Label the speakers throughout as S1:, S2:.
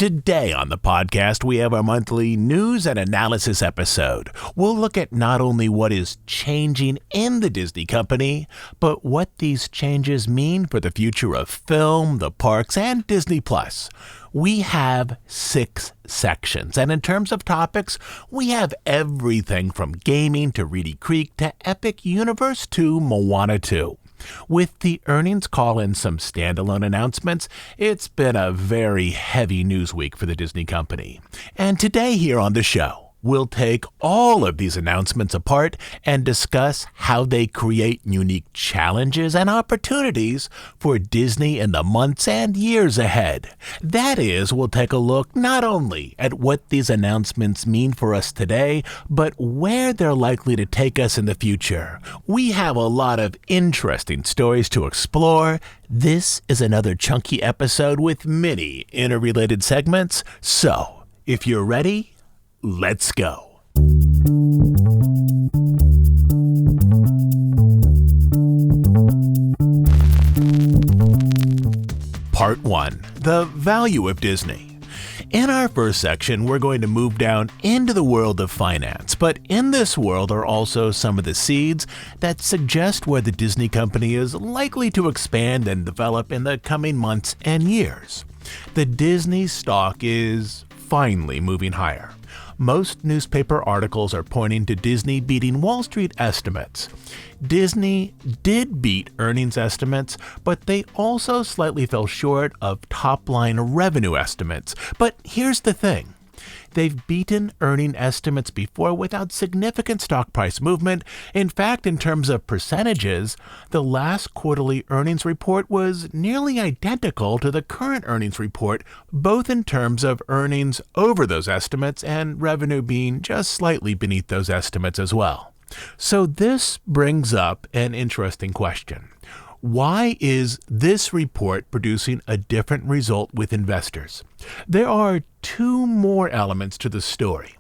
S1: Today on the podcast, we have our monthly news and analysis episode. We'll look at not only what is changing in the Disney company, but what these changes mean for the future of film, the parks, and Disney+. We have 6 sections, and in terms of topics, we have everything from gaming to Reedy Creek to Epic Universe to Moana 2. With the earnings call and some standalone announcements, it's been a very heavy news week for the Disney company. And today here on the show, we'll take all of these announcements apart and discuss how they create unique challenges and opportunities for Disney in the months and years ahead. That is, we'll take a look not only at what these announcements mean for us today, but where they're likely to take us in the future. We have a lot of interesting stories to explore. This is another chunky episode with many interrelated segments. So, if you're ready, let's go. Part 1. The value of Disney. In our first section, we're going to move down into the world of finance, but in this world are also some of the seeds that suggest where the Disney company is likely to expand and develop in the coming months and years. The Disney stock is finally moving higher. Most newspaper articles are pointing to Disney beating Wall Street estimates. Disney did beat earnings estimates, but they also slightly fell short of top-line revenue estimates. But here's the thing. They've beaten earning estimates before without significant stock price movement. In fact, in terms of percentages, the last quarterly earnings report was nearly identical to the current earnings report, both in terms of earnings over those estimates and revenue being just slightly beneath those estimates as well. So this brings up an interesting question. Why is this report producing a different result with investors? There are 2 more elements to the story.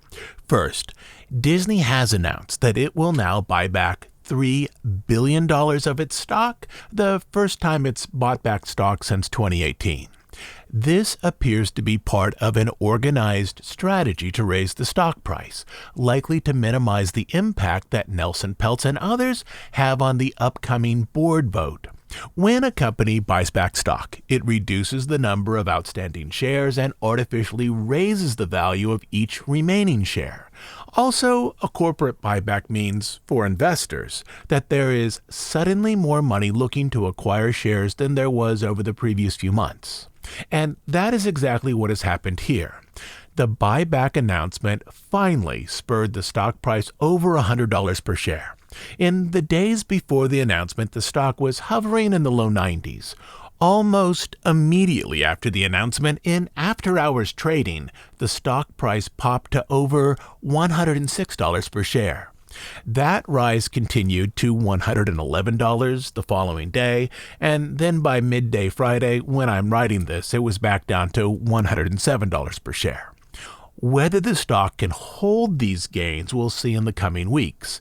S1: First, Disney has announced that it will now buy back $3 billion of its stock, the first time it's bought back stock since 2018. This appears to be part of an organized strategy to raise the stock price, likely to minimize the impact that Nelson Peltz and others have on the upcoming board vote. When a company buys back stock, it reduces the number of outstanding shares and artificially raises the value of each remaining share. Also, a corporate buyback means, for investors, that there is suddenly more money looking to acquire shares than there was over the previous few months. And that is exactly what has happened here. The buyback announcement finally spurred the stock price over $100 per share. In the days before the announcement, the stock was hovering in the low 90s. Almost immediately after the announcement, in after-hours trading, the stock price popped to over $106 per share. That rise continued to $111 the following day, and then by midday Friday, when I'm writing this, it was back down to $107 per share. Whether the stock can hold these gains, we'll see in the coming weeks.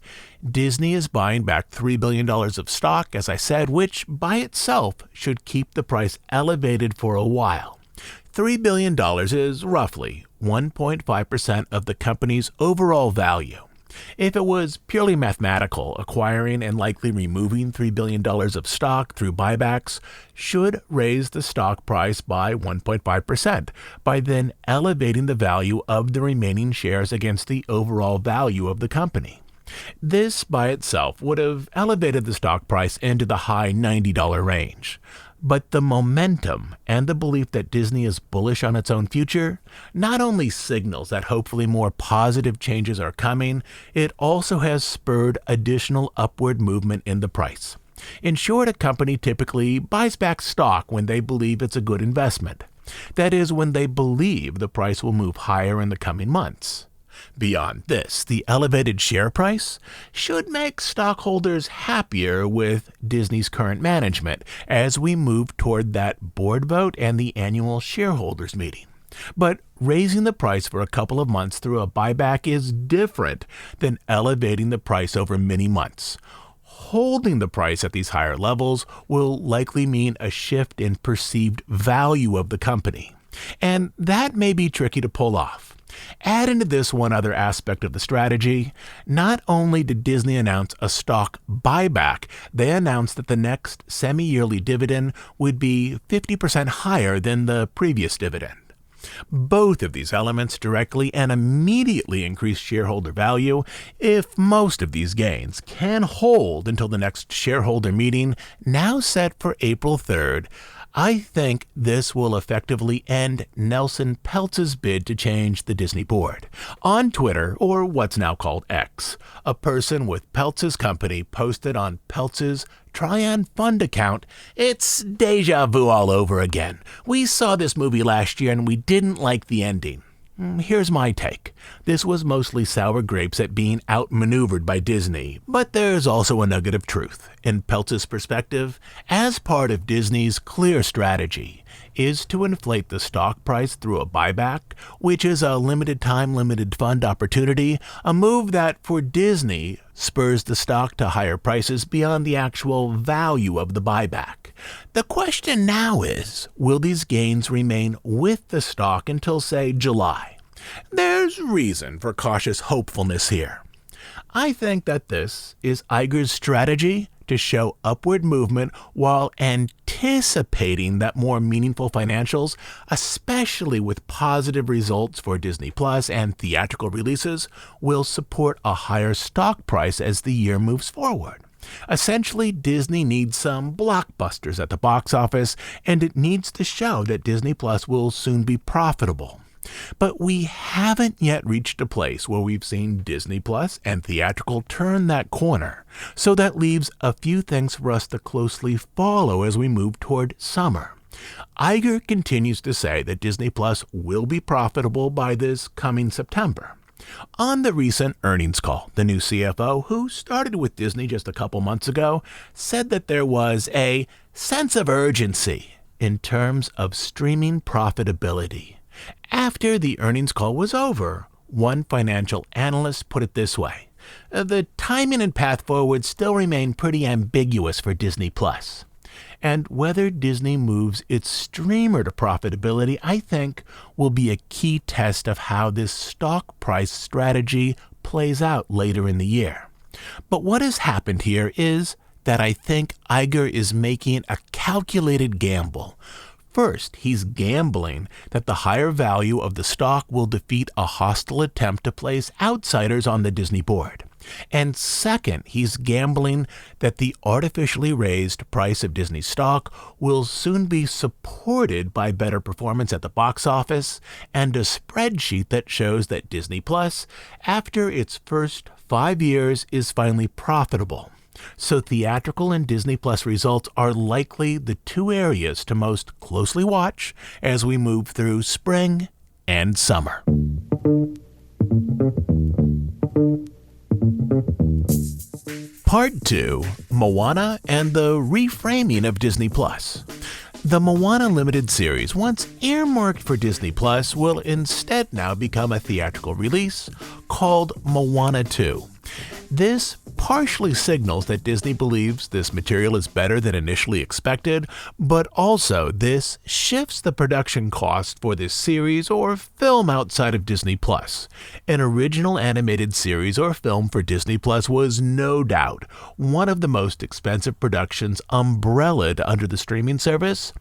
S1: Disney is buying back $3 billion of stock, as I said, which by itself should keep the price elevated for a while. $3 billion is roughly 1.5% of the company's overall value. If it was purely mathematical, acquiring and likely removing $3 billion of stock through buybacks should raise the stock price by 1.5%, by then elevating the value of the remaining shares against the overall value of the company. This by itself would have elevated the stock price into the high $90 range. But the momentum and the belief that Disney is bullish on its own future not only signals that hopefully more positive changes are coming, it also has spurred additional upward movement in the price. In short, a company typically buys back stock when they believe it's a good investment. That is, when they believe the price will move higher in the coming months. Beyond this, the elevated share price should make stockholders happier with Disney's current management as we move toward that board vote and the annual shareholders meeting. But raising the price for a couple of months through a buyback is different than elevating the price over many months. Holding the price at these higher levels will likely mean a shift in perceived value of the company. And that may be tricky to pull off. Add into this one other aspect of the strategy. Not only did Disney announce a stock buyback, they announced that the next semi-yearly dividend would be 50% higher than the previous dividend. Both of these elements directly and immediately increase shareholder value if most of these gains can hold until the next shareholder meeting, now set for April 3rd. I think this will effectively end Nelson Peltz's bid to change the Disney board. On Twitter, or what's now called X, a person with Peltz's company posted on Peltz's Tryon Fund account, "It's deja vu all over again. We saw this movie last year and we didn't like the ending." Here's my take. This was mostly sour grapes at being outmaneuvered by Disney, but there's also a nugget of truth. In Peltz's perspective, as part of Disney's clear strategy, is to inflate the stock price through a buyback, which is a limited time, limited fund opportunity, a move that, for Disney, spurs the stock to higher prices beyond the actual value of the buyback. The question now is, will these gains remain with the stock until, say, July? There's reason for cautious hopefulness here. I think that this is Iger's strategy to show upward movement while anticipating that more meaningful financials, especially with positive results for Disney Plus and theatrical releases, will support a higher stock price as the year moves forward. Essentially, Disney needs some blockbusters at the box office, and it needs to show that Disney Plus will soon be profitable. But we haven't yet reached a place where we've seen Disney Plus and theatrical turn that corner, so that leaves a few things for us to closely follow as we move toward summer. Iger continues to say that Disney Plus will be profitable by this coming September. On the recent earnings call, the new CFO, who started with Disney just a couple months ago, said that there was a sense of urgency in terms of streaming profitability. After the earnings call was over, one financial analyst put it this way: "The timing and path forward still remain pretty ambiguous for Disney Plus." And whether Disney moves its streamer to profitability, I think, will be a key test of how this stock price strategy plays out later in the year. But what has happened here is that I think Iger is making a calculated gamble. First, he's gambling that the higher value of the stock will defeat a hostile attempt to place outsiders on the Disney board. And second, he's gambling that the artificially raised price of Disney stock will soon be supported by better performance at the box office and a spreadsheet that shows that Disney Plus, after its first 5 years, is finally profitable. So theatrical and Disney Plus results are likely the two areas to most closely watch as we move through spring and summer. Part 2, Moana and the Reframing of Disney Plus. The Moana limited series, once earmarked for Disney Plus, will instead now become a theatrical release called Moana 2. This partially signals that Disney believes this material is better than initially expected, but also this shifts the production cost for this series or film outside of Disney Plus. An original animated series or film for Disney Plus was no doubt one of the most expensive productions umbrellaed under the streaming service.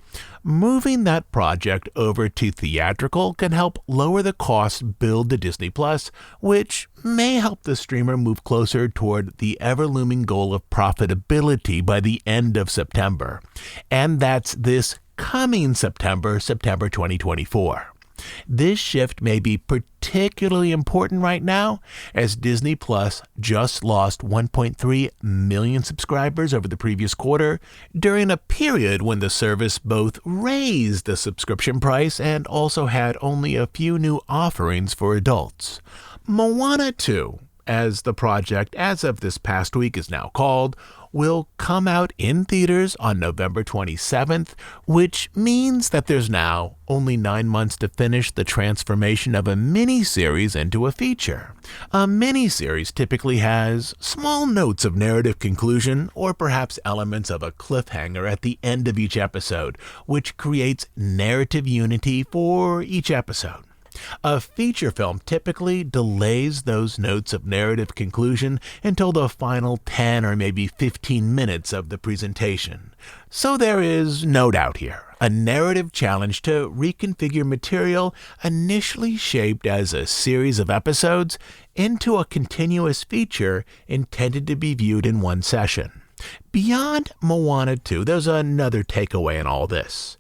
S1: Moving that project over to theatrical can help lower the cost billed to Disney Plus, which may help the streamer move closer toward the ever-looming goal of profitability by the end of September. And that's this coming September 2024. This shift may be particularly important right now, as Disney Plus just lost 1.3 million subscribers over the previous quarter, during a period when the service both raised the subscription price and also had only a few new offerings for adults. Moana 2, as the project as of this past week is now called, will come out in theaters on November 27th, which means that there's now only 9 months to finish the transformation of a miniseries into a feature. A miniseries typically has small notes of narrative conclusion or perhaps elements of a cliffhanger at the end of each episode, which creates narrative unity for each episode. A feature film typically delays those notes of narrative conclusion until the final 10 or maybe 15 minutes of the presentation. So there is no doubt here, a narrative challenge to reconfigure material initially shaped as a series of episodes into a continuous feature intended to be viewed in one session. Beyond Moana 2, there's another takeaway in all this.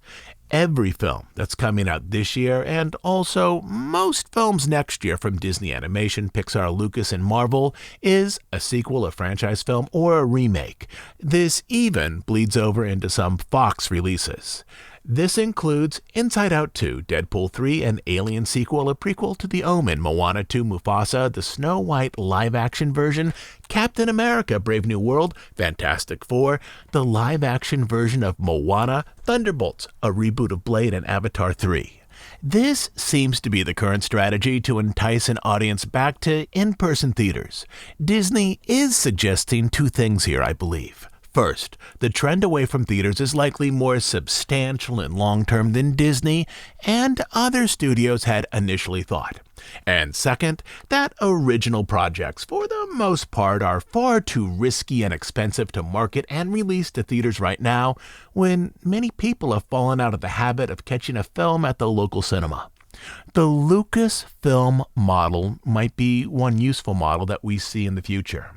S1: Every film that's coming out this year, and also most films next year from Disney Animation, Pixar, Lucas, and Marvel, is a sequel, a franchise film, or a remake. This even bleeds over into some Fox releases. This includes Inside Out 2, Deadpool 3, an Alien sequel, a prequel to The Omen, Moana 2, Mufasa, the Snow White live-action version, Captain America, Brave New World, Fantastic Four, the live-action version of Moana, Thunderbolts, a reboot of Blade, and Avatar 3. This seems to be the current strategy to entice an audience back to in-person theaters. Disney is suggesting two things here, I believe. First, the trend away from theaters is likely more substantial and long-term than Disney and other studios had initially thought. And second, that original projects, for the most part, are far too risky and expensive to market and release to theaters right now, when many people have fallen out of the habit of catching a film at the local cinema. The Lucasfilm model might be one useful model that we see in the future.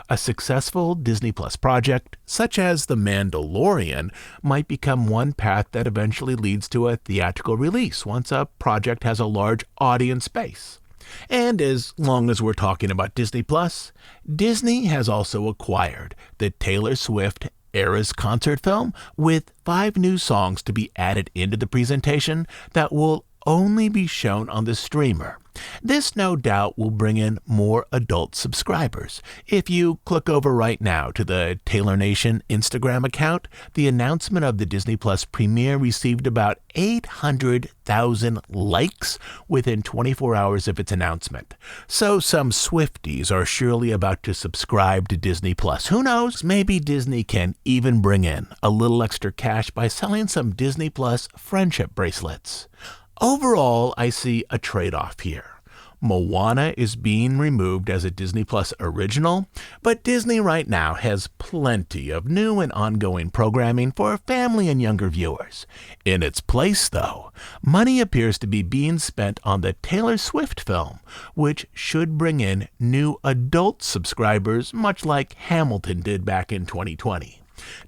S1: A successful Disney Plus project, such as The Mandalorian, might become one path that eventually leads to a theatrical release once a project has a large audience base. And as long as we're talking about Disney Plus, Disney has also acquired the Taylor Swift Eras concert film with 5 new songs to be added into the presentation that will only be shown on the streamer. This no doubt will bring in more adult subscribers. If you click over right now to the Taylor Nation Instagram account, the announcement of the Disney Plus premiere received about 800,000 likes within 24 hours of its announcement. So some Swifties are surely about to subscribe to Disney Plus. Who knows? Maybe Disney can even bring in a little extra cash by selling some Disney Plus friendship bracelets. Overall, I see a trade-off here. Moana is being removed as a Disney Plus original, but Disney right now has plenty of new and ongoing programming for family and younger viewers. In its place, though, money appears to be being spent on the Taylor Swift film, which should bring in new adult subscribers, much like Hamilton did back in 2020.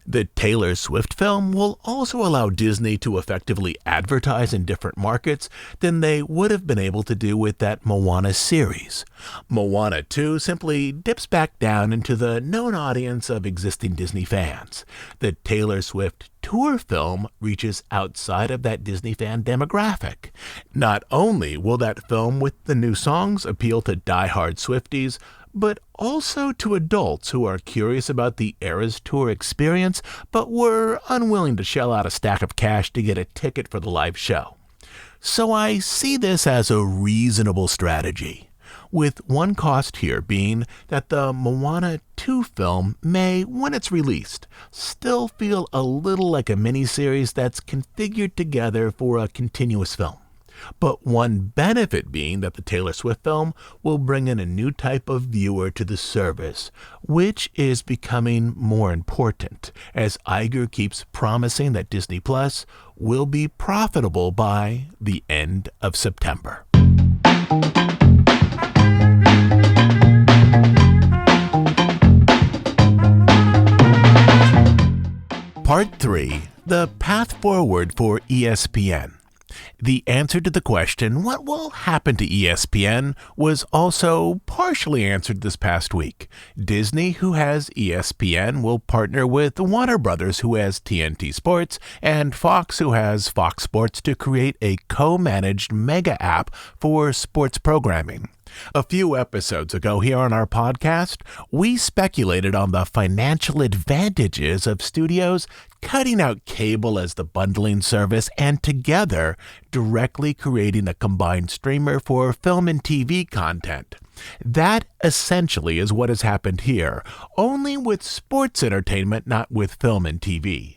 S1: The Taylor Swift film will also allow Disney to effectively advertise in different markets than they would have been able to do with that Moana series. Moana 2 simply dips back down into the known audience of existing Disney fans. The Taylor Swift tour film reaches outside of that Disney fan demographic. Not only will that film with the new songs appeal to die-hard Swifties, but also to adults who are curious about the Eras Tour experience, but were unwilling to shell out a stack of cash to get a ticket for the live show. So I see this as a reasonable strategy, with one cost here being that the Moana 2 film may, when it's released, still feel a little like a miniseries that's configured together for a continuous film. But one benefit being that the Taylor Swift film will bring in a new type of viewer to the service, which is becoming more important as Iger keeps promising that Disney Plus will be profitable by the end of September. Part 3. The Path Forward for ESPN. The answer to the question, what will happen to ESPN, was also partially answered this past week. Disney, who has ESPN, will partner with Warner Brothers, who has TNT Sports, and Fox, who has Fox Sports, to create a co-managed mega app for sports programming. A few episodes ago here on our podcast, we speculated on the financial advantages of studios cutting out cable as the bundling service and together directly creating a combined streamer for film and TV content. That essentially is what has happened here, only with sports entertainment, not with film and TV.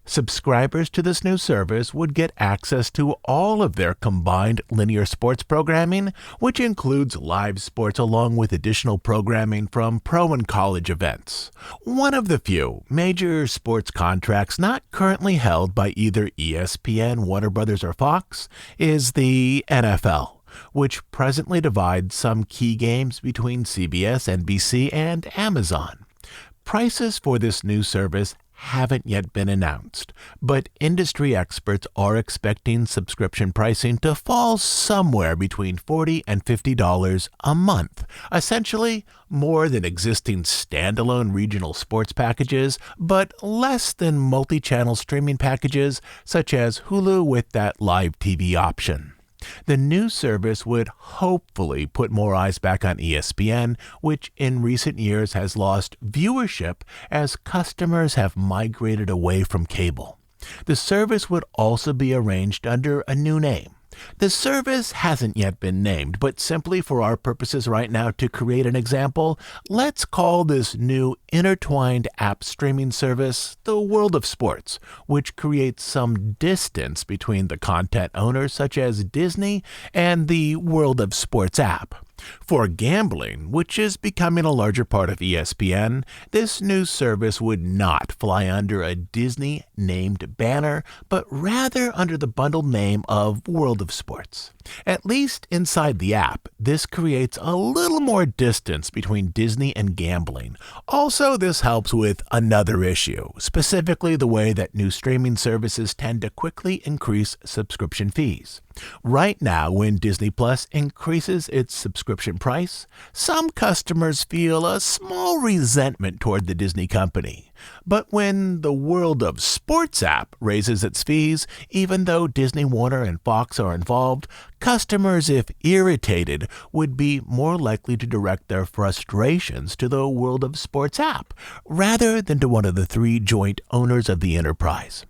S1: Subscribers to this new service would get access to all of their combined linear sports programming, which includes live sports along with additional programming from pro and college events. One of the few major sports contracts not currently held by either ESPN, Warner Brothers, or Fox is the NFL, which presently divides some key games between CBS, NBC, and Amazon. Prices for this new service haven't yet been announced, but industry experts are expecting subscription pricing to fall somewhere between $40 and $50 a month, essentially more than existing standalone regional sports packages, but less than multi-channel streaming packages such as Hulu with that live TV option. The new service would hopefully put more eyes back on ESPN, which in recent years has lost viewership as customers have migrated away from cable. The service would also be arranged under a new name. The service hasn't yet been named, but simply for our purposes right now to create an example, let's call this new intertwined app streaming service the World of Sports, which creates some distance between the content owners such as Disney and the World of Sports app. For gambling, which is becoming a larger part of ESPN, this new service would not fly under a Disney-named banner, but rather under the bundled name of World of Sports. At least inside the app, this creates a little more distance between Disney and gambling. Also, this helps with another issue, specifically the way that new streaming services tend to quickly increase subscription fees. Right now, when Disney Plus increases its subscription price, some customers feel a small resentment toward the Disney company. But when the World of Sports app raises its fees, even though Disney, Warner, and Fox are involved, customers, if irritated, would be more likely to direct their frustrations to the World of Sports app, rather than to one of the three joint owners of the enterprise.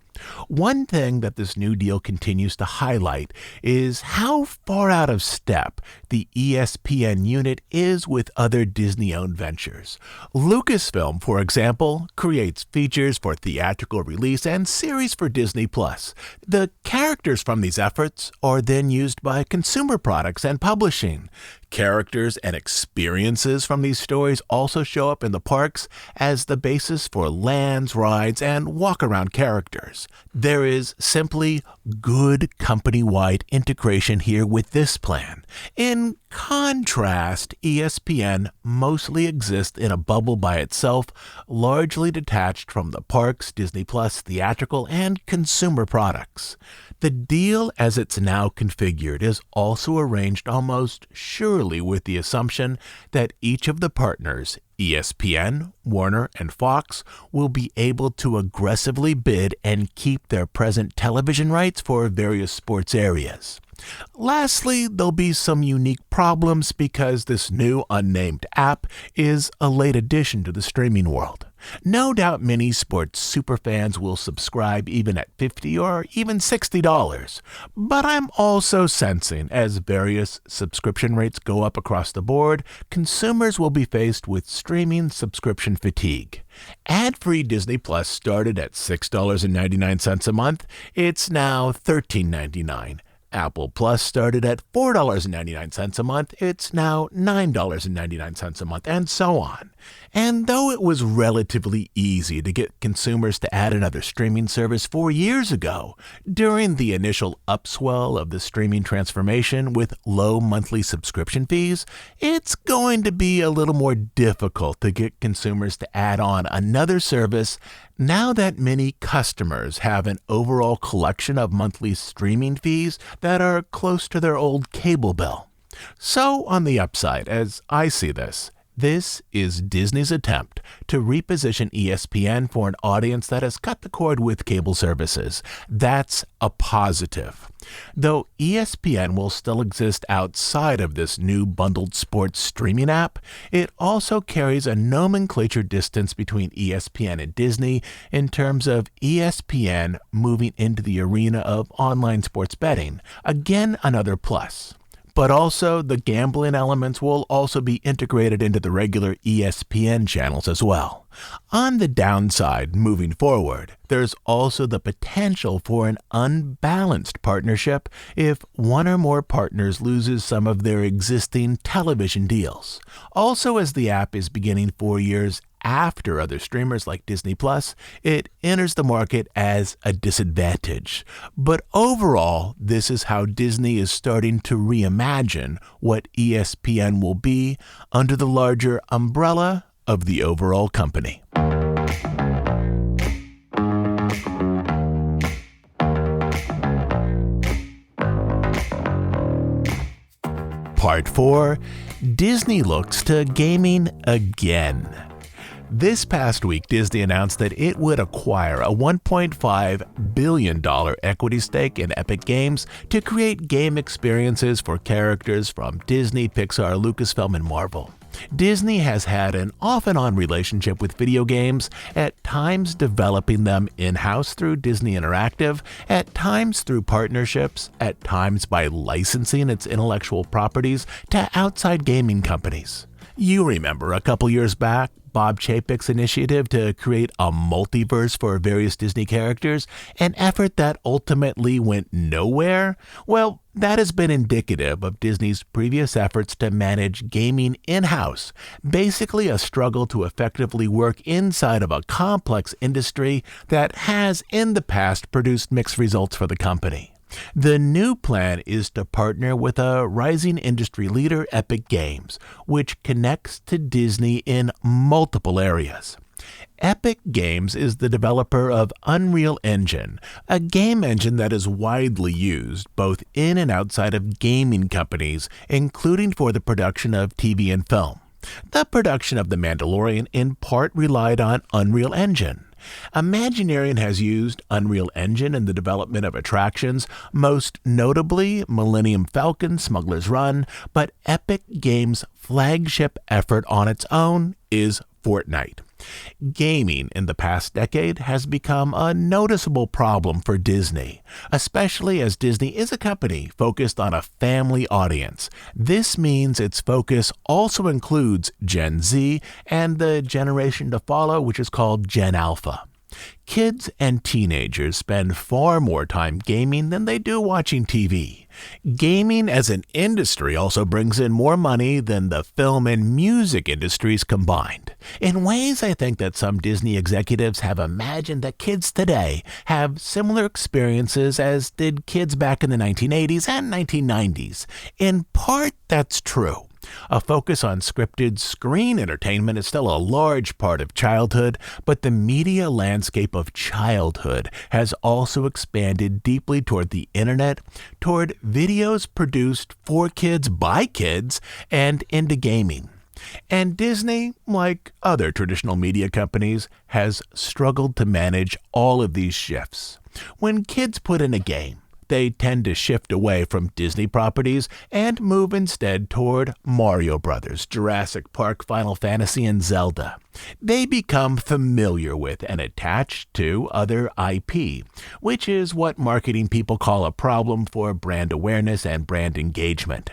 S1: One thing that this new deal continues to highlight is how far out of step the ESPN unit is with other Disney-owned ventures. Lucasfilm, for example, creates features for theatrical release and series for Disney+. The characters from these efforts are then used by consumer products and publishing. Characters and experiences from these stories also show up in the parks as the basis for lands, rides, and walk-around characters. There is simply good company-wide integration here with this plan. In contrast, ESPN mostly exists in a bubble by itself, largely detached from the parks, Disney+, theatrical, and consumer products. The deal as it's now configured is also arranged almost surely with the assumption that each of the partners, ESPN, Warner, and Fox, will be able to aggressively bid and keep their present television rights for various sports areas. Lastly, there'll be some unique problems because this new unnamed app is a late addition to the streaming world. No doubt many sports superfans will subscribe even at $50 or even $60, but I'm also sensing as various subscription rates go up across the board, consumers will be faced with streaming subscription fatigue. Ad-free Disney Plus started at $6.99 a month. It's now $13.99. Apple Plus started at $4.99 a month. It's now $9.99 a month, and so on. And though it was relatively easy to get consumers to add another streaming service 4 years ago, during the initial upswell of the streaming transformation with low monthly subscription fees, it's going to be a little more difficult to get consumers to add on another service now that many customers have an overall collection of monthly streaming fees that are close to their old cable bill. So, on the upside, as I see this, This is Disney's attempt to reposition ESPN for an audience that has cut the cord with cable services. That's a positive. Though ESPN will still exist outside of this new bundled sports streaming app, it also carries a nomenclature distance between ESPN and Disney in terms of ESPN moving into the arena of online sports betting. Again, another plus. But also, the gambling elements will also be integrated into the regular ESPN channels as well. On the downside, moving forward, there's also the potential for an unbalanced partnership if one or more partners loses some of their existing television deals. Also, as the app is beginning 4 years after other streamers like Disney+, it enters the market as a disadvantage. But overall, this is how Disney is starting to reimagine what ESPN will be under the larger umbrella of the overall company. Part 4. Disney looks to gaming again. This past week, Disney announced that it would acquire a $1.5 billion equity stake in Epic Games to create game experiences for characters from Disney, Pixar, Lucasfilm, and Marvel. Disney has had an off-and-on relationship with video games, at times developing them in-house through Disney Interactive, at times through partnerships, at times by licensing its intellectual properties to outside gaming companies. You remember a couple years back, Bob Chapek's initiative to create a multiverse for various Disney characters, an effort that ultimately went nowhere? Well, that has been indicative of Disney's previous efforts to manage gaming in-house, basically a struggle to effectively work inside of a complex industry that has in the past produced mixed results for the company. The new plan is to partner with a rising industry leader, Epic Games, which connects to Disney in multiple areas. Epic Games is the developer of Unreal Engine, a game engine that is widely used both in and outside of gaming companies, including for the production of TV and film. The production of The Mandalorian in part relied on Unreal Engine. Imagineering has used Unreal Engine in the development of attractions, most notably Millennium Falcon, Smuggler's Run, but Epic Games' flagship effort on its own is Fortnite. Gaming in the past decade has become a noticeable problem for Disney, especially as Disney is a company focused on a family audience. This means its focus also includes Gen Z and the generation to follow, which is called Gen Alpha. Kids and teenagers spend far more time gaming than they do watching TV. Gaming as an industry also brings in more money than the film and music industries combined. In ways I think that some Disney executives have imagined that kids today have similar experiences as did kids back in the 1980s and 1990s. In part, that's true. A focus on scripted screen entertainment is still a large part of childhood, but the media landscape of childhood has also expanded deeply toward the internet, toward videos produced for kids by kids, and into gaming. And Disney, like other traditional media companies, has struggled to manage all of these shifts. When kids put in a game, they tend to shift away from Disney properties and move instead toward Mario Brothers, Jurassic Park, Final Fantasy, and Zelda. They become familiar with and attached to other IP, which is what marketing people call a problem for brand awareness and brand engagement.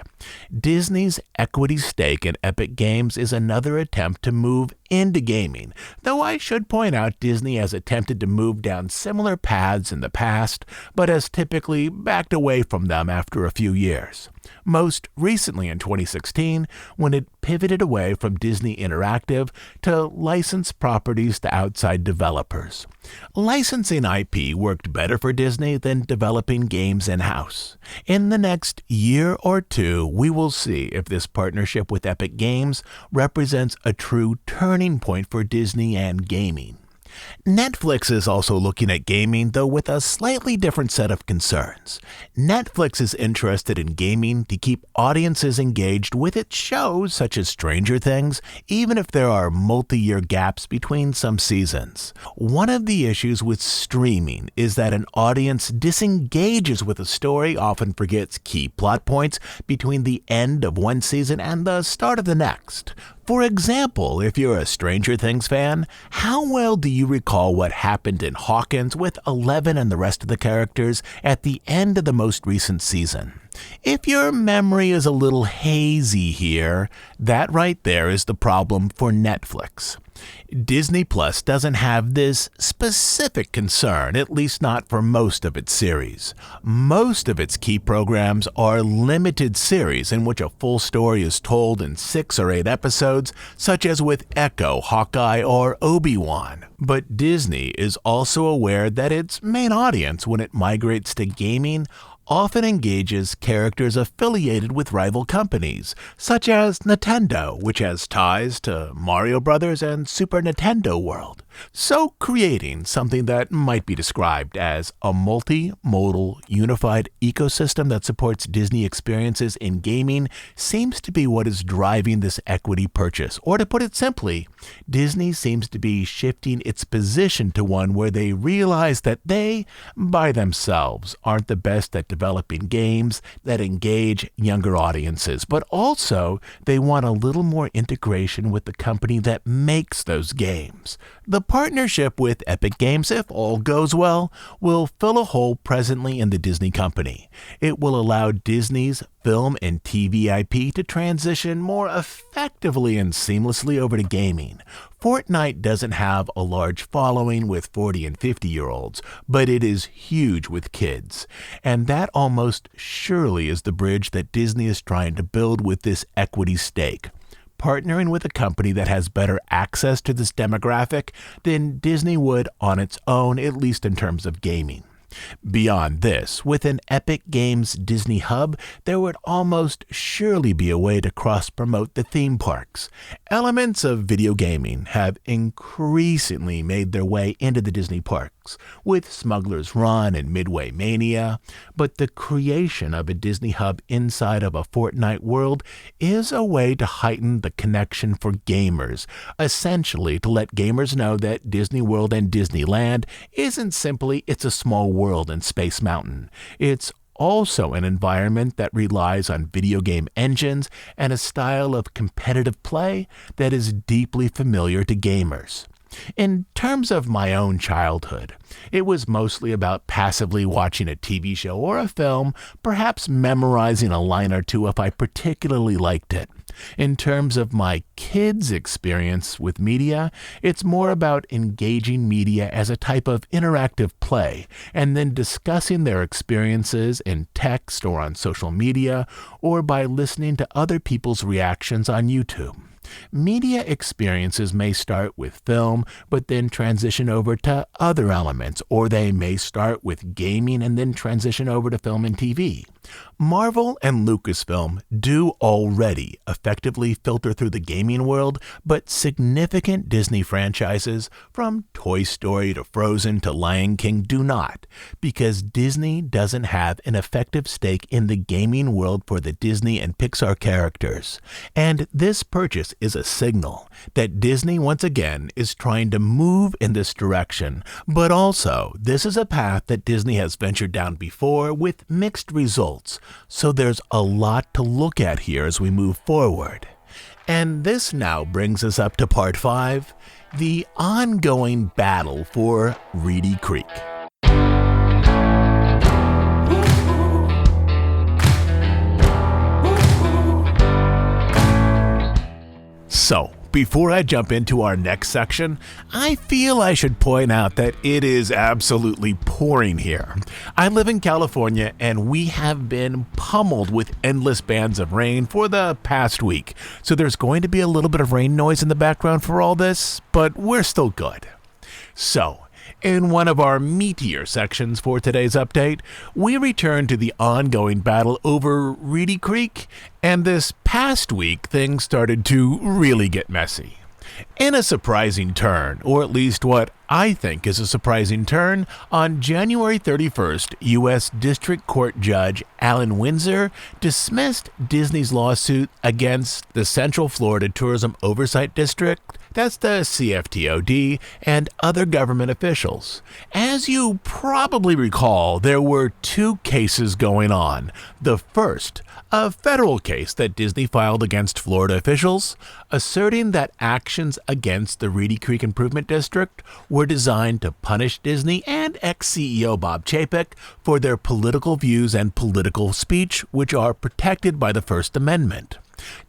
S1: Disney's equity stake in Epic Games is another attempt to move into gaming, though I should point out Disney has attempted to move down similar paths in the past, but has typically backed away from them after a few years. Most recently in 2016, when it pivoted away from Disney Interactive to license properties to outside developers. Licensing IP worked better for Disney than developing games in-house. In the next year or two, we will see if this partnership with Epic Games represents a true turning point for Disney and gaming. Netflix is also looking at gaming, though with a slightly different set of concerns. Netflix is interested in gaming to keep audiences engaged with its shows such as Stranger Things, even if there are multi-year gaps between some seasons. One of the issues with streaming is that an audience disengages with a story, often forgets key plot points between the end of one season and the start of the next. For example, if you're a Stranger Things fan, how well do you recall what happened in Hawkins with Eleven and the rest of the characters at the end of the most recent season? If your memory is a little hazy here, that right there is the problem for Netflix. Disney Plus doesn't have this specific concern, at least not for most of its series. Most of its key programs are limited series in which a full story is told in 6 or 8 episodes, such as with Echo, Hawkeye, or Obi-Wan. But Disney is also aware that its main audience, when it migrates to gaming, often engages characters affiliated with rival companies, such as Nintendo, which has ties to Mario Brothers and Super Nintendo World. So creating something that might be described as a multimodal, unified ecosystem that supports Disney experiences in gaming seems to be what is driving this equity purchase. Or to put it simply, Disney seems to be shifting its position to one where they realize that they, by themselves, aren't the best at developing games that engage younger audiences, but also they want a little more integration with the company that makes those games. The partnership with Epic Games, if all goes well, will fill a hole presently in the Disney company. It will allow Disney's film and TV IP to transition more effectively and seamlessly over to gaming. Fortnite doesn't have a large following with 40 and 50-year-olds, but it is huge with kids. And that almost surely is the bridge that Disney is trying to build with this equity stake. Partnering with a company that has better access to this demographic than Disney would on its own, at least in terms of gaming. Beyond this, with an Epic Games Disney hub, there would almost surely be a way to cross-promote the theme parks. Elements of video gaming have increasingly made their way into the Disney parks, with Smuggler's Run and Midway Mania, but the creation of a Disney hub inside of a Fortnite world is a way to heighten the connection for gamers, essentially to let gamers know that Disney World and Disneyland isn't simply it's a small world in Space Mountain. It's also an environment that relies on video game engines and a style of competitive play that is deeply familiar to gamers. In terms of my own childhood, it was mostly about passively watching a TV show or a film, perhaps memorizing a line or two if I particularly liked it. In terms of my kids' experience with media, it's more about engaging media as a type of interactive play and then discussing their experiences in text or on social media or by listening to other people's reactions on YouTube. Media experiences may start with film, but then transition over to other elements, or they may start with gaming and then transition over to film and TV. Marvel and Lucasfilm do already effectively filter through the gaming world, but significant Disney franchises, from Toy Story to Frozen to Lion King, do not, because Disney doesn't have an effective stake in the gaming world for the Disney and Pixar characters. And this purchase is a signal that Disney once again is trying to move in this direction, but also this is a path that Disney has ventured down before with mixed results. So there's a lot to look at here as we move forward. And this now brings us up to part 5, the ongoing battle for Reedy Creek. So, before I jump into our next section, I feel I should point out that it is absolutely pouring here. I live in California and we have been pummeled with endless bands of rain for the past week. So there's going to be a little bit of rain noise in the background for all this, but we're still good. So, in one of our meatier sections for today's update, we return to the ongoing battle over Reedy Creek, and this past week things started to really get messy. In a surprising turn, or at least what I think is a surprising turn, on January 31st, U.S. District Court Judge Alan Windsor dismissed Disney's lawsuit against the Central Florida Tourism Oversight District, that's the CFTOD, and other government officials. As you probably recall, there were two cases going on. The first, a federal case that Disney filed against Florida officials, asserting that actions against the Reedy Creek Improvement District were designed to punish Disney and ex-CEO Bob Chapek for their political views and political speech, which are protected by the First Amendment.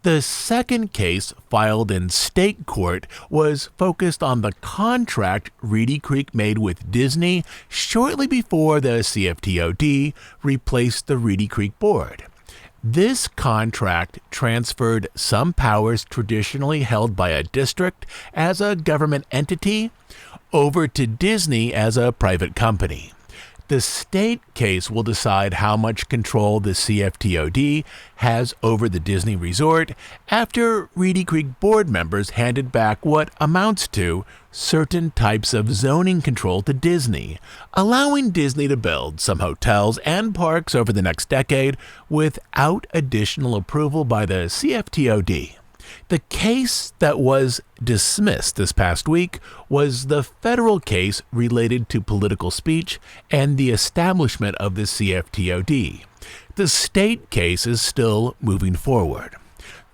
S1: The second case, filed in state court, was focused on the contract Reedy Creek made with Disney shortly before the CFTOD replaced the Reedy Creek Board. This contract transferred some powers traditionally held by a district as a government entity over to Disney as a private company. The state case will decide how much control the CFTOD has over the Disney resort after Reedy Creek board members handed back what amounts to certain types of zoning control to Disney, allowing Disney to build some hotels and parks over the next decade without additional approval by the CFTOD. The case that was dismissed this past week was the federal case related to political speech and the establishment of the CFTOD. The state case is still moving forward.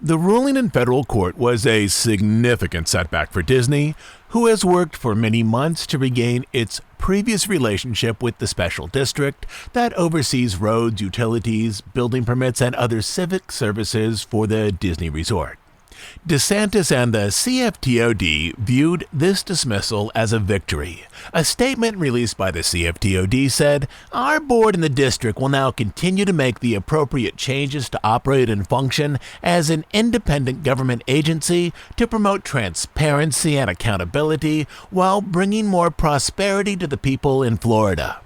S1: The ruling in federal court was a significant setback for Disney, who has worked for many months to regain its previous relationship with the special district that oversees roads, utilities, building permits, and other civic services for the Disney resort. DeSantis and the CFTOD viewed this dismissal as a victory. A statement released by the CFTOD said, "Our board in the district will now continue to make the appropriate changes to operate and function as an independent government agency to promote transparency and accountability while bringing more prosperity to the people in Florida."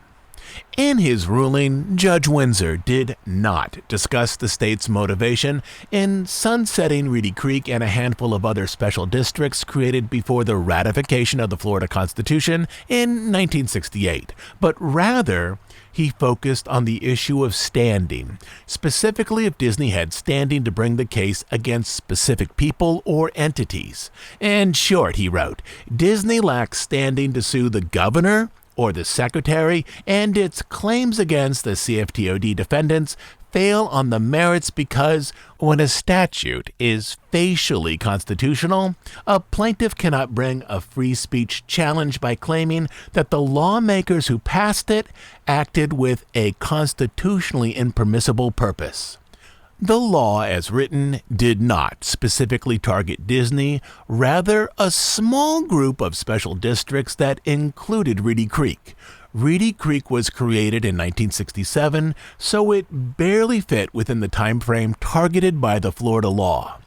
S1: In his ruling, Judge Windsor did not discuss the state's motivation in sunsetting Reedy Creek and a handful of other special districts created before the ratification of the Florida Constitution in 1968, but rather he focused on the issue of standing, specifically if Disney had standing to bring the case against specific people or entities. In short, he wrote, Disney lacks standing to sue the governor or the secretary, and its claims against the CFTOD defendants fail on the merits because when a statute is facially constitutional, a plaintiff cannot bring a free speech challenge by claiming that the lawmakers who passed it acted with a constitutionally impermissible purpose. The law, as written, did not specifically target Disney, rather a small group of special districts that included Reedy Creek. Reedy Creek was created in 1967, so it barely fit within the time frame targeted by the Florida law.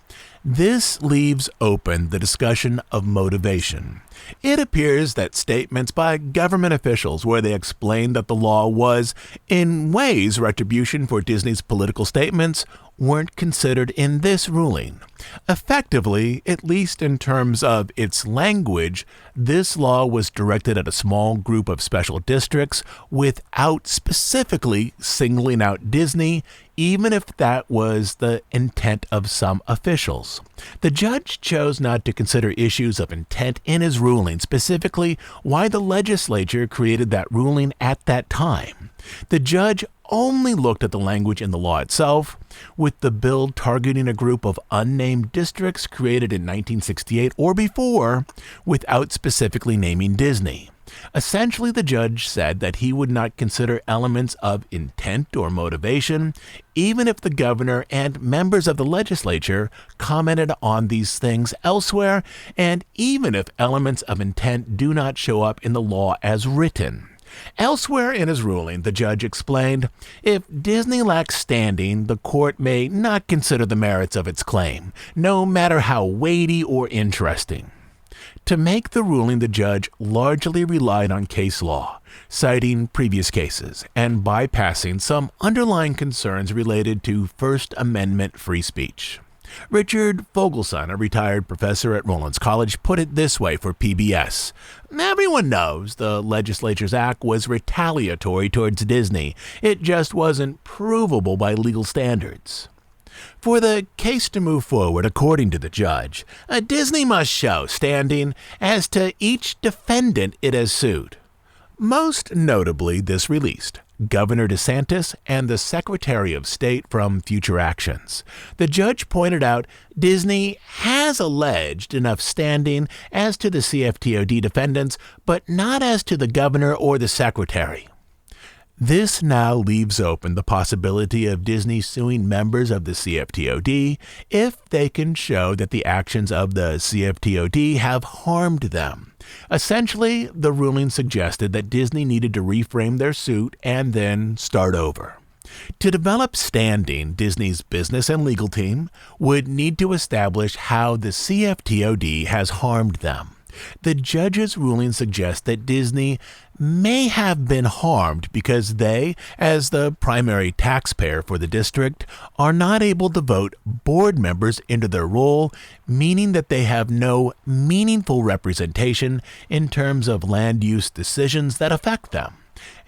S1: This leaves open the discussion of motivation. It appears that statements by government officials where they explained that the law was, in ways, retribution for Disney's political statements weren't considered in this ruling. Effectively, at least in terms of its language, this law was directed at a small group of special districts without specifically singling out Disney, even if that was the intent of some officials. The judge chose not to consider issues of intent in his ruling, specifically why the legislature created that ruling at that time. The judge only looked at the language in the law itself, with the bill targeting a group of unnamed districts created in 1968 or before, without specifically naming Disney. Essentially, the judge said that he would not consider elements of intent or motivation, even if the governor and members of the legislature commented on these things elsewhere, and even if elements of intent do not show up in the law as written. Elsewhere in his ruling, the judge explained, if Disney lacks standing, the court may not consider the merits of its claim, no matter how weighty or interesting. To make the ruling, the judge largely relied on case law, citing previous cases, and bypassing some underlying concerns related to First Amendment free speech. Richard Fogelson, a retired professor at Rollins College, put it this way for PBS. Everyone knows the legislature's act was retaliatory towards Disney. It just wasn't provable by legal standards. For the case to move forward, according to the judge, Disney must show standing as to each defendant it has sued. Most notably, this released Governor DeSantis and the Secretary of State from future actions. The judge pointed out Disney has alleged enough standing as to the CFTOD defendants, but not as to the governor or the secretary. This now leaves open the possibility of Disney suing members of the CFTOD if they can show that the actions of the CFTOD have harmed them. Essentially, the ruling suggested that Disney needed to reframe their suit and then start over. To develop standing, Disney's business and legal team would need to establish how the CFTOD has harmed them. The judge's ruling suggests that Disney may have been harmed because they, as the primary taxpayer for the district, are not able to vote board members into their role, meaning that they have no meaningful representation in terms of land use decisions that affect them.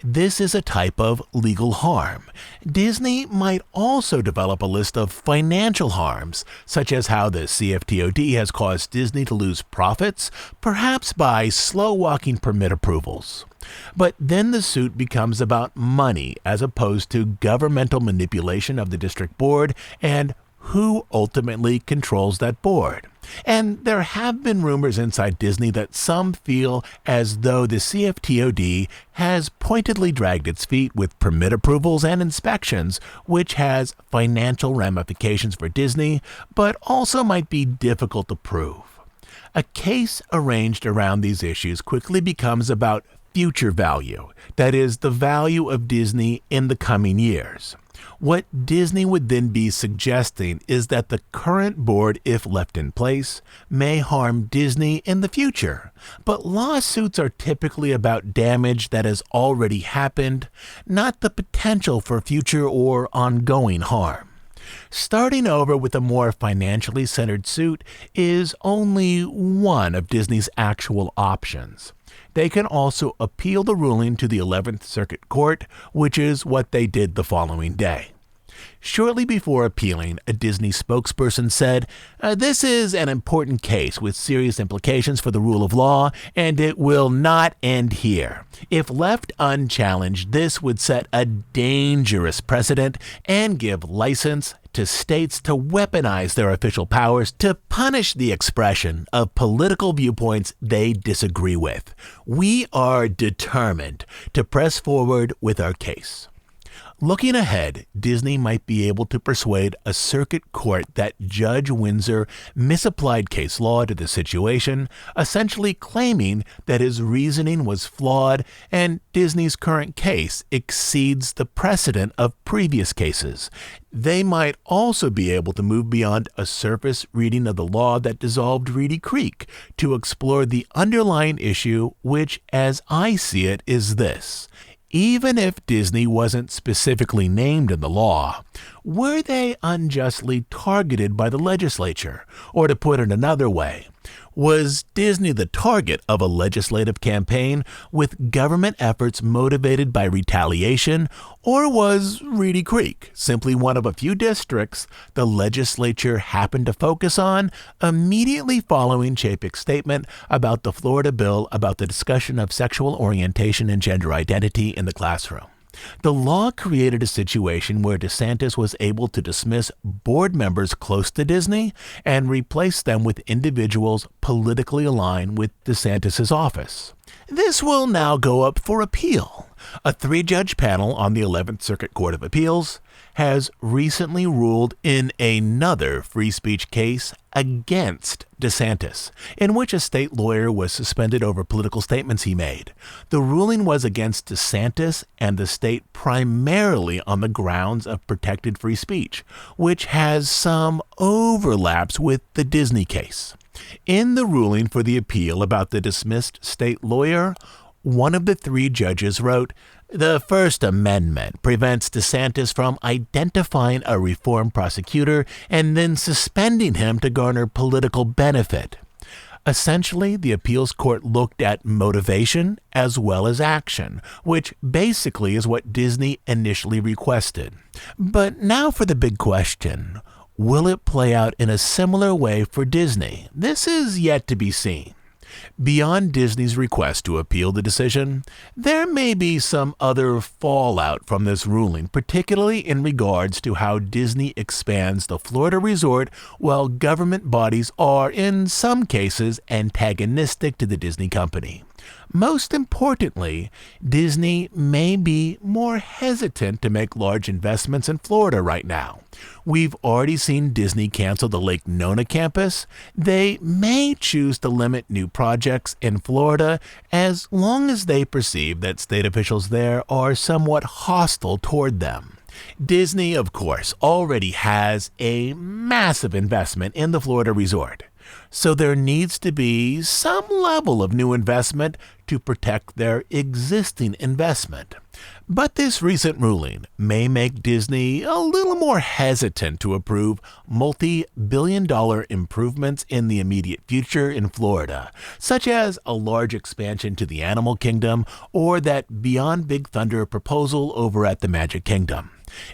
S1: This is a type of legal harm. Disney might also develop a list of financial harms, such as how the CFTOD has caused Disney to lose profits, perhaps by slow-walking permit approvals. But then the suit becomes about money as opposed to governmental manipulation of the district board and who ultimately controls that board. And there have been rumors inside Disney that some feel as though the CFTOD has pointedly dragged its feet with permit approvals and inspections, which has financial ramifications for Disney, but also might be difficult to prove. A case arranged around these issues quickly becomes about future value, that is, the value of Disney in the coming years. What Disney would then be suggesting is that the current board, if left in place, may harm Disney in the future. But lawsuits are typically about damage that has already happened, not the potential for future or ongoing harm. Starting over with a more financially centered suit is only one of Disney's actual options. They can also appeal the ruling to the 11th Circuit Court, which is what they did the following day. Shortly before appealing, a Disney spokesperson said, "This is an important case with serious implications for the rule of law, and it will not end here. If left unchallenged, this would set a dangerous precedent and give license to states to weaponize their official powers to punish the expression of political viewpoints they disagree with. We are determined to press forward with our case." Looking ahead, Disney might be able to persuade a circuit court that Judge Windsor misapplied case law to the situation, essentially claiming that his reasoning was flawed and Disney's current case exceeds the precedent of previous cases. They might also be able to move beyond a surface reading of the law that dissolved Reedy Creek to explore the underlying issue, which, as I see it, is this. Even if Disney wasn't specifically named in the law, were they unjustly targeted by the legislature? Or to put it another way, was Disney the target of a legislative campaign with government efforts motivated by retaliation? Or was Reedy Creek simply one of a few districts the legislature happened to focus on immediately following Chapek's statement about the Florida bill about the discussion of sexual orientation and gender identity in the classroom? The law created a situation where DeSantis was able to dismiss board members close to Disney and replace them with individuals politically aligned with DeSantis' office. This will now go up for appeal. A 3-judge panel on the 11th Circuit Court of Appeals has recently ruled in another free speech case against DeSantis, in which a state lawyer was suspended over political statements he made. The ruling was against DeSantis and the state primarily on the grounds of protected free speech, which has some overlaps with the Disney case. In the ruling for the appeal about the dismissed state lawyer, one of the 3 judges wrote, The First Amendment prevents DeSantis from identifying a reform prosecutor and then suspending him to garner political benefit. Essentially, the appeals court looked at motivation as well as action, which basically is what Disney initially requested. But now for the big question. Will it play out in a similar way for Disney? This is yet to be seen. Beyond Disney's request to appeal the decision, there may be some other fallout from this ruling, particularly in regards to how Disney expands the Florida resort while government bodies are, in some cases, antagonistic to the Disney company. Most importantly, Disney may be more hesitant to make large investments in Florida right now. We've already seen Disney cancel the Lake Nona campus. They may choose to limit new projects in Florida as long as they perceive that state officials there are somewhat hostile toward them. Disney, of course, already has a massive investment in the Florida resort. So there needs to be some level of new investment to protect their existing investment. But this recent ruling may make Disney a little more hesitant to approve multi-billion-dollar improvements in the immediate future in Florida, such as a large expansion to the Animal Kingdom or that Beyond Big Thunder proposal over at the Magic Kingdom.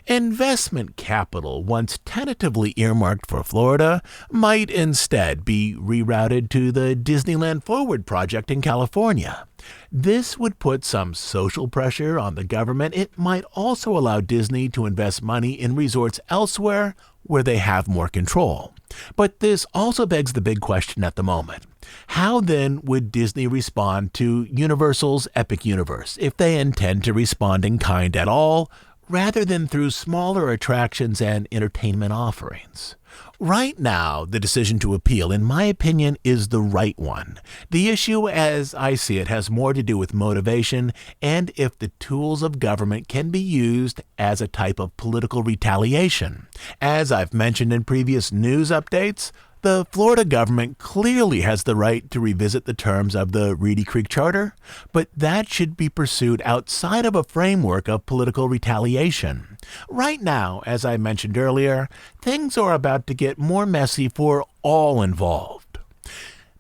S1: Investment capital, once tentatively earmarked for Florida, might instead be rerouted to the Disneyland Forward project in California. This would put some social pressure on the government. It might also allow Disney to invest money in resorts elsewhere where they have more control. But this also begs the big question at the moment. How then would Disney respond to Universal's Epic Universe if they intend to respond in kind at all, rather than through smaller attractions and entertainment offerings? Right now, the decision to appeal, in my opinion, is the right one. The issue, as I see it, has more to do with motivation and if the tools of government can be used as a type of political retaliation. As I've mentioned in previous news updates, the Florida government clearly has the right to revisit the terms of the Reedy Creek Charter, but that should be pursued outside of a framework of political retaliation. Right now, as I mentioned earlier, things are about to get more messy for all involved.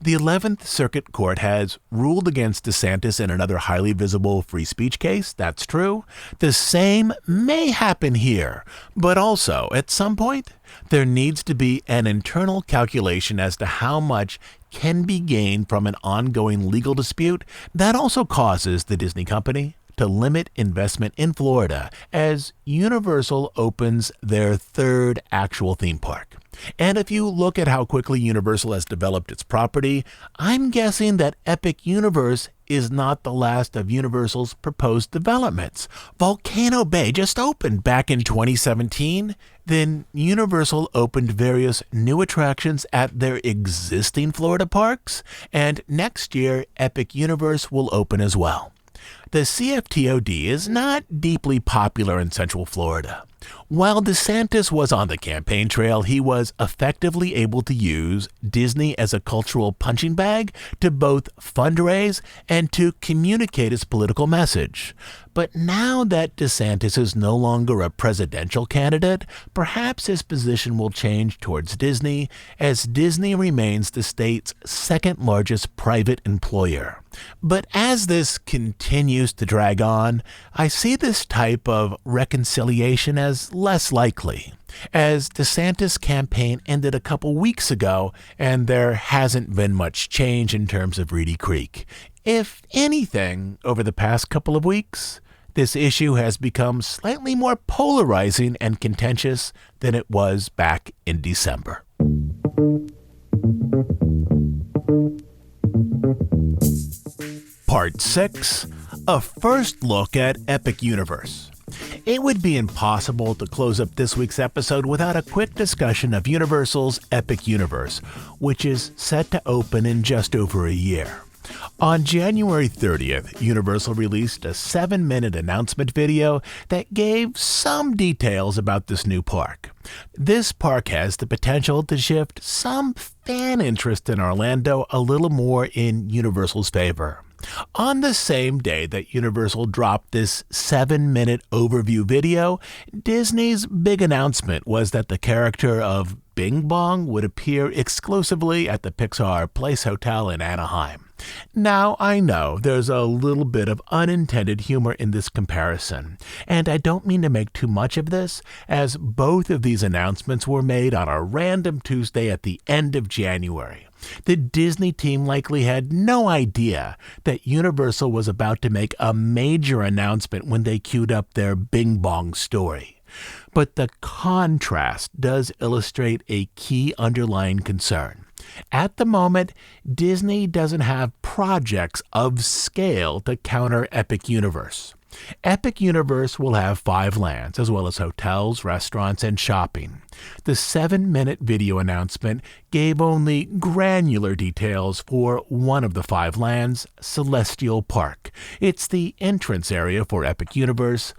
S1: The 11th Circuit Court has ruled against DeSantis in another highly visible free speech case, that's true. The same may happen here, but also, at some point, there needs to be an internal calculation as to how much can be gained from an ongoing legal dispute that also causes the Disney company to limit investment in Florida as Universal opens their third actual theme park. And if you look at how quickly Universal has developed its property, I'm guessing that Epic Universe is not the last of Universal's proposed developments. Volcano Bay just opened back in 2017. Then Universal opened various new attractions at their existing Florida parks, and next year Epic Universe will open as well. The CFTOD is not deeply popular in Central Florida. While DeSantis was on the campaign trail, he was effectively able to use Disney as a cultural punching bag to both fundraise and to communicate his political message. But now that DeSantis is no longer a presidential candidate, perhaps his position will change towards Disney, as Disney remains the state's second largest private employer. But as this continues to drag on, I see this type of reconciliation as less likely, as DeSantis' campaign ended a couple weeks ago and there hasn't been much change in terms of Reedy Creek. If anything, over the past couple of weeks, this issue has become slightly more polarizing and contentious than it was back in December. Part 6, a first look at Epic Universe. It would be impossible to close up this week's episode without a quick discussion of Universal's Epic Universe, which is set to open in just over a year. On January 30th, Universal released a 7-minute announcement video that gave some details about this new park. This park has the potential to shift some fan interest in Orlando a little more in Universal's favor. On the same day that Universal dropped this 7-minute overview video, Disney's big announcement was that the character of Bing Bong would appear exclusively at the Pixar Place Hotel in Anaheim. Now, I know there's a little bit of unintended humor in this comparison, and I don't mean to make too much of this, as both of these announcements were made on a random Tuesday at the end of January. The Disney team likely had no idea that Universal was about to make a major announcement when they queued up their Bing Bong story. But the contrast does illustrate a key underlying concern. At the moment, Disney doesn't have projects of scale to counter Epic Universe. Epic Universe will have 5 lands, as well as hotels, restaurants, and shopping. The 7-minute video announcement gave only granular details for one of the 5 lands, Celestial Park. It's the entrance area for Epic Universe,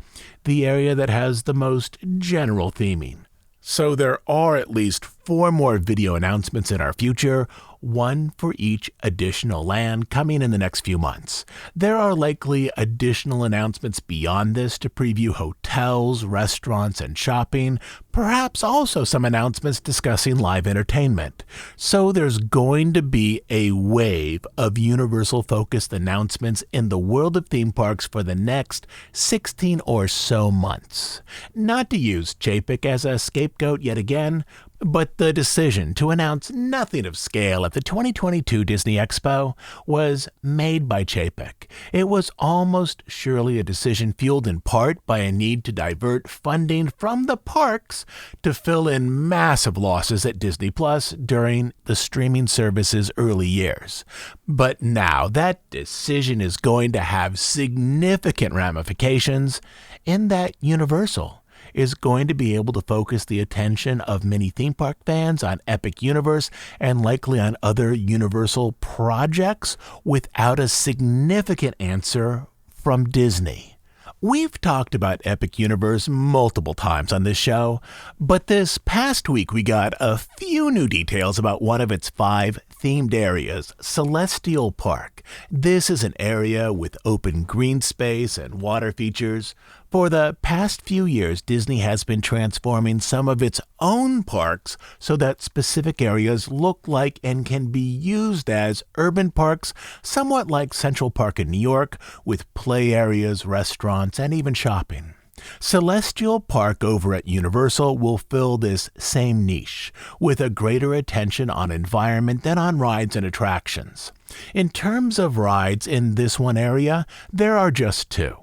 S1: the area that has the most general theming. So there are at least 4 more video announcements in our future, one for each additional land coming in the next few months. There are likely additional announcements beyond this to preview hotels, restaurants, and shopping, perhaps also some announcements discussing live entertainment. So there's going to be a wave of Universal-focused announcements in the world of theme parks for the next 16 or so months. Not to use Chapek as a scapegoat yet again, but the decision to announce nothing of scale at the 2022 Disney Expo was made by Chapek. It was almost surely a decision fueled in part by a need to divert funding from the parks to fill in massive losses at Disney Plus during the streaming service's early years. But now that decision is going to have significant ramifications in that Universal is going to be able to focus the attention of many theme park fans on Epic Universe and likely on other Universal projects without a significant answer from Disney. We've talked about Epic Universe multiple times on this show, but this past week we got a few new details about one of its 5 themed areas, Celestial Park. This is an area with open green space and water features. For the past few years, Disney has been transforming some of its own parks so that specific areas look like and can be used as urban parks, somewhat like Central Park in New York, with play areas, restaurants, and even shopping. Celestial Park over at Universal will fill this same niche, with a greater attention on environment than on rides and attractions. In terms of rides in this one area, there are just 2.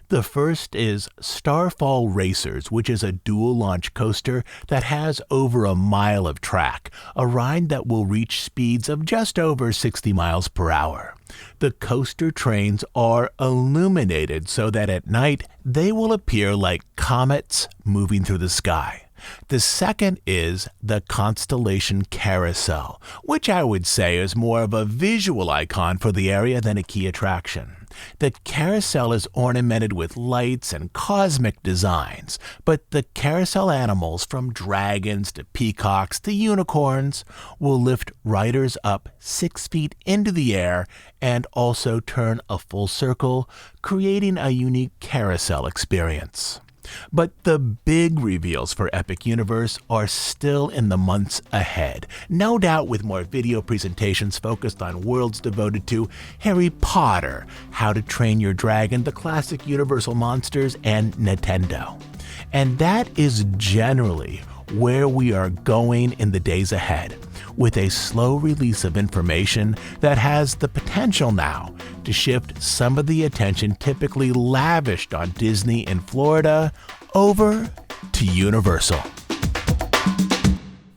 S1: The first is Starfall Racers, which is a dual-launch coaster that has over a mile of track, a ride that will reach speeds of just over 60 miles per hour. The coaster trains are illuminated so that at night they will appear like comets moving through the sky. The second is the Constellation Carousel, which I would say is more of a visual icon for the area than a key attraction. The carousel is ornamented with lights and cosmic designs, but the carousel animals, from dragons to peacocks to unicorns, will lift riders up 6 feet into the air and also turn a full circle, creating a unique carousel experience. But the big reveals for Epic Universe are still in the months ahead, no doubt with more video presentations focused on worlds devoted to Harry Potter, How to Train Your Dragon, the classic Universal monsters, and Nintendo. And that is generally where we are going in the days ahead, with a slow release of information that has the potential now to shift some of the attention typically lavished on Disney in Florida over to Universal.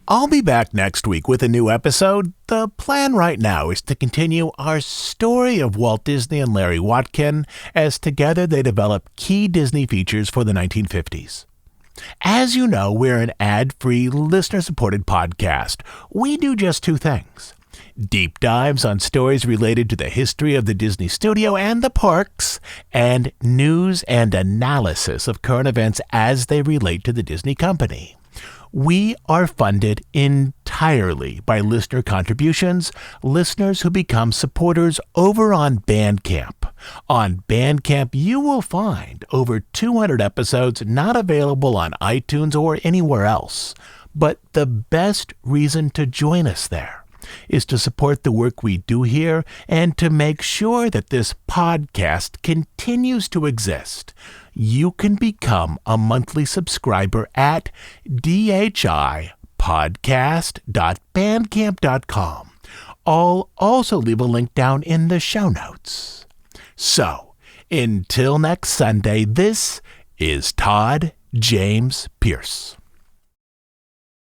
S1: I'll be back next week with a new episode. The plan right now is to continue our story of Walt Disney and Larry Watkin as together they develop key Disney features for the 1950s. As you know, we're an ad-free, listener-supported podcast. We do just 2 things: deep dives on stories related to the history of the Disney studio and the parks, and news and analysis of current events as they relate to the Disney company. We are funded entirely by listener contributions, listeners who become supporters over on Bandcamp. On Bandcamp, you will find over 200 episodes not available on iTunes or anywhere else. But the best reason to join us there is to support the work we do here and to make sure that this podcast continues to exist. You can become a monthly subscriber at dhipodcast.bandcamp.com. I'll also leave a link down in the show notes. So, until next Sunday, this is Todd James Pierce.